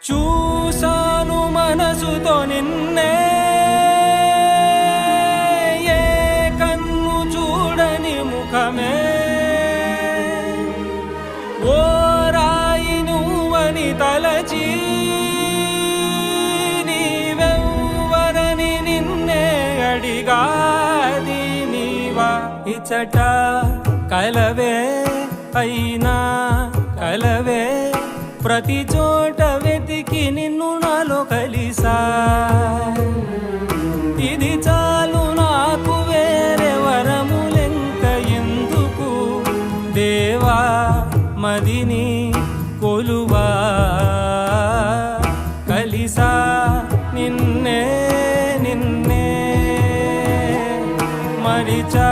చూసాను మనసుతో నిన్నే, ఏ కన్ను చూడని ముఖమే, ఓ రాయి నువ్వని తలచి నీవెవ్వరని నిన్నే అడిగాది నీవా. ఇచ్చట కలవే అయినా కలవే, ప్రతి చోట వెతికి నిన్ను నాలో కలిసా. ఇది చాలు నాకు, వేరే వరములెంక ఎందుకు దేవా, మదిని కొలువా. కలిసా నిన్నే నిన్నే మరిచా